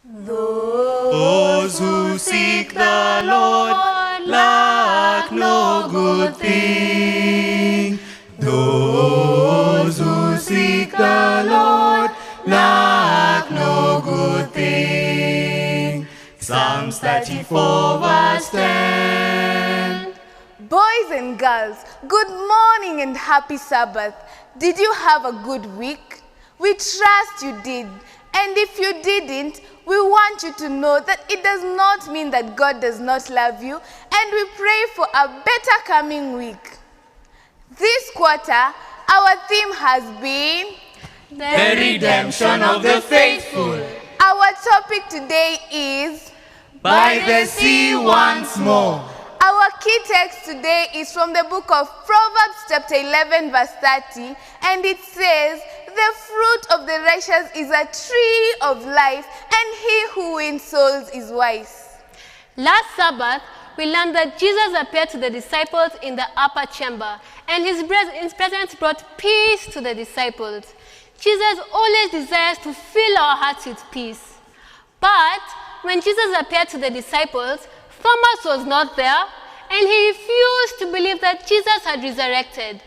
Those who seek the Lord lack no good thing. Those who seek the Lord lack no good thing. Psalms 34 verse 10. Boys and girls, good morning and happy Sabbath. Did you have a good week? We trust you did. And if you didn't, we want you to know that it does not mean that God does not love you, and we pray for a better coming week. This quarter, our theme has been The redemption of the faithful. Our topic today is By the sea once more. Our key text today is from the book of Proverbs chapter 11 verse 30, and it says, "The fruit of the righteous is a tree of life, and he who wins souls is wise." Last Sabbath, we learned that Jesus appeared to the disciples in the upper chamber, and his presence brought peace to the disciples. Jesus always desires to fill our hearts with peace. But when Jesus appeared to the disciples, Thomas was not there, and he refused to believe that Jesus had resurrected.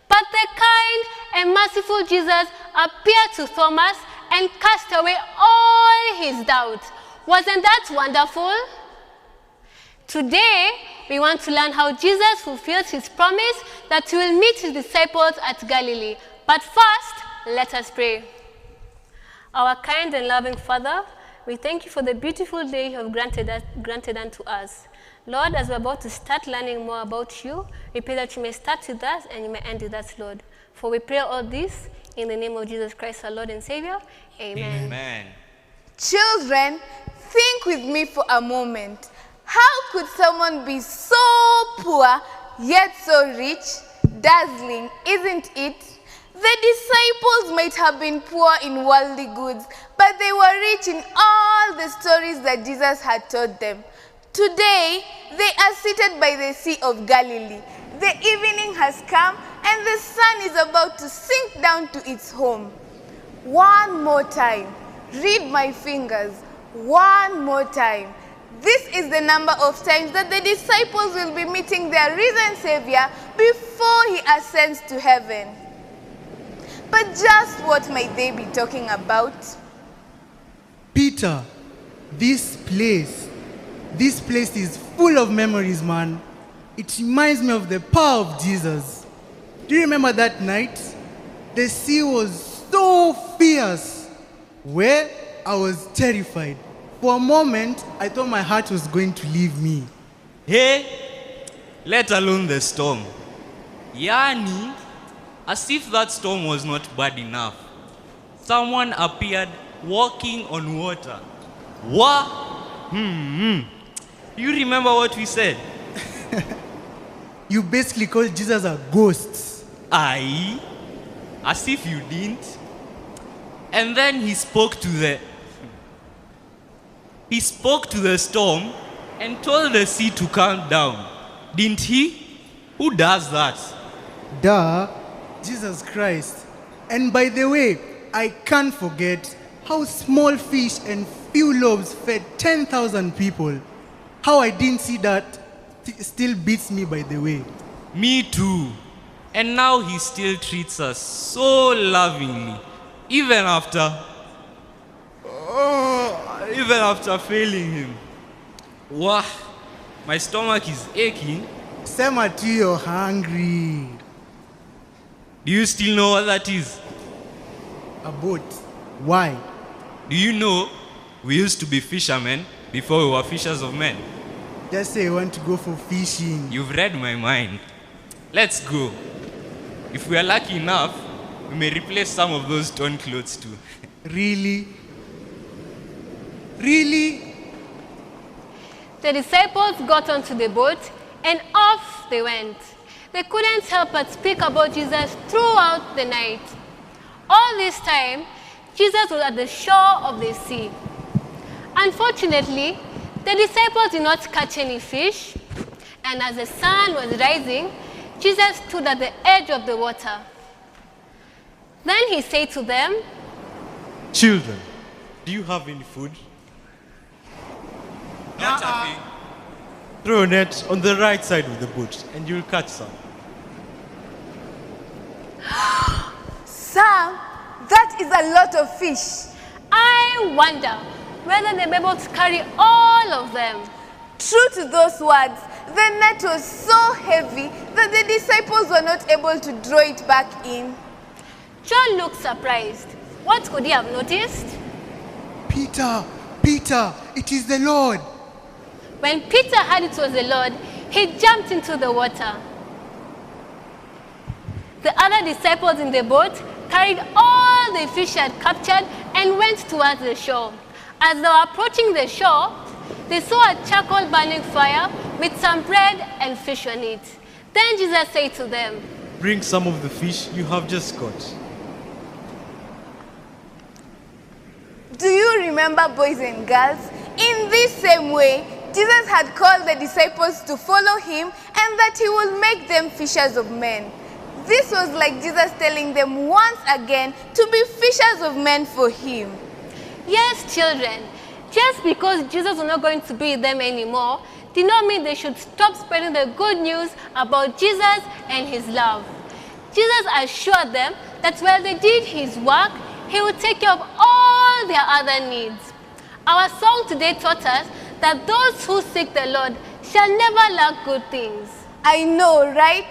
But the kind and merciful Jesus appeared to Thomas and cast away all his doubts. Wasn't that wonderful? Today, we want to learn how Jesus fulfills his promise that he will meet his disciples at Galilee. But first, let us pray. Our kind and loving Father, we thank you for the beautiful day you have granted unto us. Lord, as we're about to start learning more about you, we pray that you may start with us and you may end with us, Lord. For we pray all this in the name of Jesus Christ, our Lord and Savior. Amen. Amen. Children, think with me for a moment. How could someone be so poor yet so rich? Dazzling, isn't it? The disciples might have been poor in worldly goods, but they were rich in all the stories that Jesus had taught them. Today, they are seated by the Sea of Galilee. The evening has come, and the sun is about to sink down to its home. One more time. Read my fingers. One more time. This is the number of times that the disciples will be meeting their risen Savior before he ascends to heaven. But just what might they be talking about? Peter, this place is full of memories, man. It reminds me of the power of Jesus. Do you remember that night? The sea was so fierce, where I was terrified. For a moment, I thought my heart was going to leave me. Hey, let alone the storm. Yani, as if that storm was not bad enough, someone appeared walking on water. You remember what we said? You basically called Jesus a ghost. Aye, as if you didn't. And then he spoke to the storm and told the sea to calm down. Didn't he? Who does that? Duh, Jesus Christ. And by the way, I can't forget how small fish and few loaves fed 10,000 people. How I didn't see that still beats me, by the way. Me too. And now he still treats us so lovingly, even after failing him. Wah, my stomach is aching. Sema tu, you're hungry. Do you still know what that is? A boat. Why? Do you know we used to be fishermen before we were fishers of men? Just say you want to go for fishing. You've read my mind. Let's go. If we are lucky enough, we may replace some of those torn clothes too. Really? Really? The disciples got onto the boat, and off they went. They couldn't help but speak about Jesus throughout the night. All this time, Jesus was at the shore of the sea. Unfortunately, the disciples did not catch any fish, and as the sun was rising, Jesus stood at the edge of the water. Then he said to them, Children, do you have any food? Not a thing. Throw a net on the right side of the boat and you'll catch some. Sam, that is a lot of fish. I wonder whether they'll be able to carry all of them. True to those words, the net was so heavy that the disciples were not able to draw it back in. John looked surprised. What could he have noticed? Peter, Peter, it is the Lord. When Peter heard it was the Lord, he jumped into the water. The other disciples in the boat carried all the fish they had captured and went towards the shore. As they were approaching the shore, they saw a charcoal burning fire with some bread and fish on it. Then Jesus said to them, Bring some of the fish you have just caught. Do you remember, boys and girls? In this same way, Jesus had called the disciples to follow him and that he will make them fishers of men. This was like Jesus telling them once again to be fishers of men for him. Yes, children, just because Jesus was not going to be with them anymore did not mean they should stop spreading the good news about Jesus and his love. Jesus assured them that while they did his work, he would take care of all their other needs. Our song today taught us that those who seek the Lord shall never lack good things. I know, right?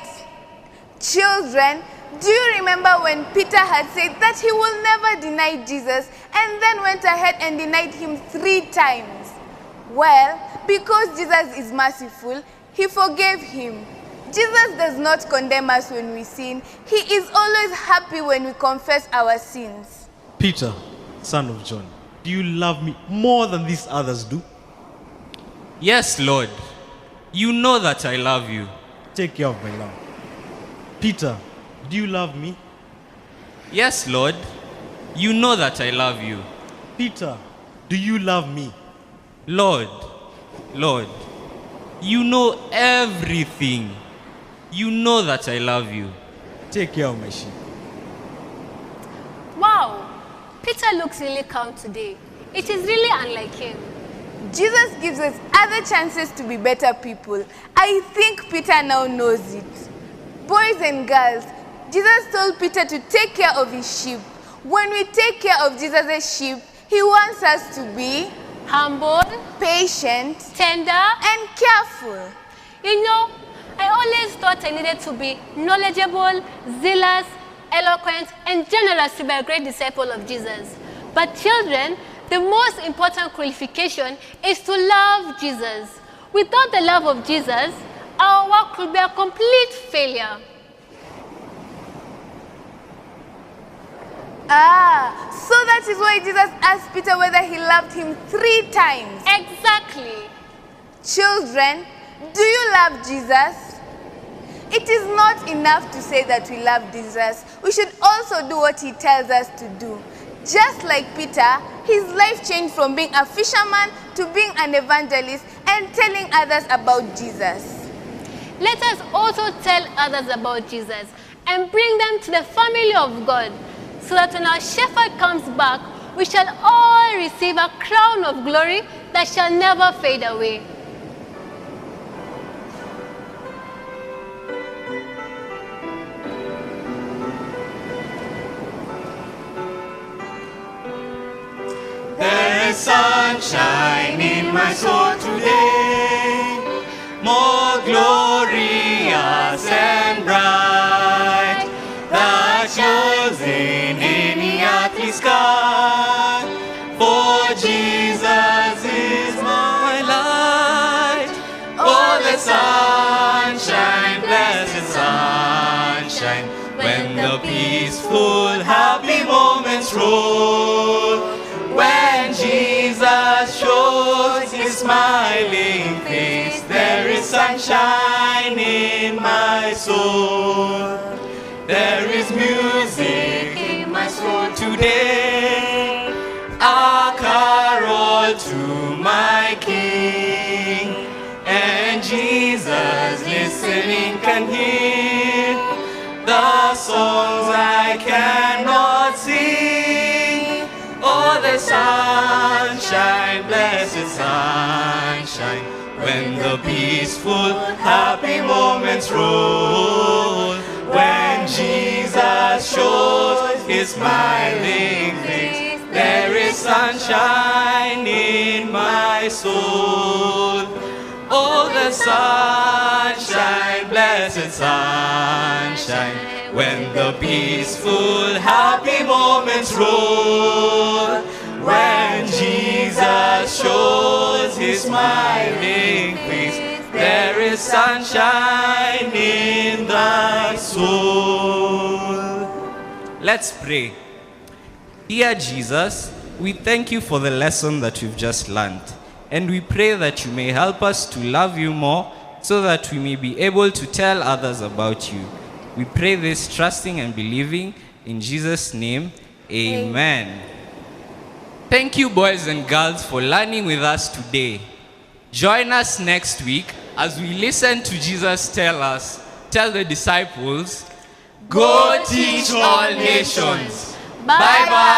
Children, do you remember when Peter had said that he will never deny Jesus and then went ahead and denied him 3 times? Well, because Jesus is merciful, he forgave him. Jesus does not condemn us when we sin. He is always happy when we confess our sins. Peter, son of John, do you love me more than these others do? Yes, Lord. You know that I love you. Take care of my lamb. Peter, do you love me? Yes, Lord. You know that I love you. Peter, do you love me? Lord, Lord, you know everything. You know that I love you. Take care of my sheep. Wow, Peter looks really calm today. It is really unlike him. Jesus gives us other chances to be better people. I think Peter now knows it. Boys and girls, Jesus told Peter to take care of his sheep. When we take care of Jesus' sheep, he wants us to be Humble, patient tender. and careful. You know, I always thought I needed to be knowledgeable, zealous, eloquent, and generous to be a great disciple of Jesus. But children, the most important qualification is to love Jesus. Without the love of Jesus, our work could be a complete failure. So that is why Jesus asked Peter whether he loved him 3 times. Exactly. Children, do you love Jesus? It is not enough to say that we love Jesus. We should also do what he tells us to do. Just like Peter, his life changed from being a fisherman to being an evangelist and telling others about Jesus. Let us also tell others about Jesus and bring them to the family of God, so that when our shepherd comes back, we shall all receive a crown of glory that shall never fade away. There is sunshine in my soul today, more glorious and bright, that shines in any earthly sky. For Jesus is my light. Oh, the sunshine, blessed sunshine, when the peaceful, happy moments roll. When Jesus shows his smiling face, there is sunshine in my soul. There is music in my soul today, a carol to my King. And Jesus listening can hear the songs I cannot sing. Oh, the sunshine, blessed sunshine, the peaceful, happy moments roll, when Jesus shows his smiling face, there is sunshine in my soul. Oh, the sunshine, blessed sunshine, when the peaceful, happy moments roll, when Jesus shows his smiling face, there is sunshine in the soul. Let's pray. Dear Jesus, we thank you for the lesson that we've just learned, and we pray that you may help us to love you more so that we may be able to tell others about you. We pray this trusting and believing in Jesus' name. Amen. Thank you, boys and girls, for learning with us today. Join us next week as we listen to Jesus tell the disciples, go teach all nations. Bye-bye.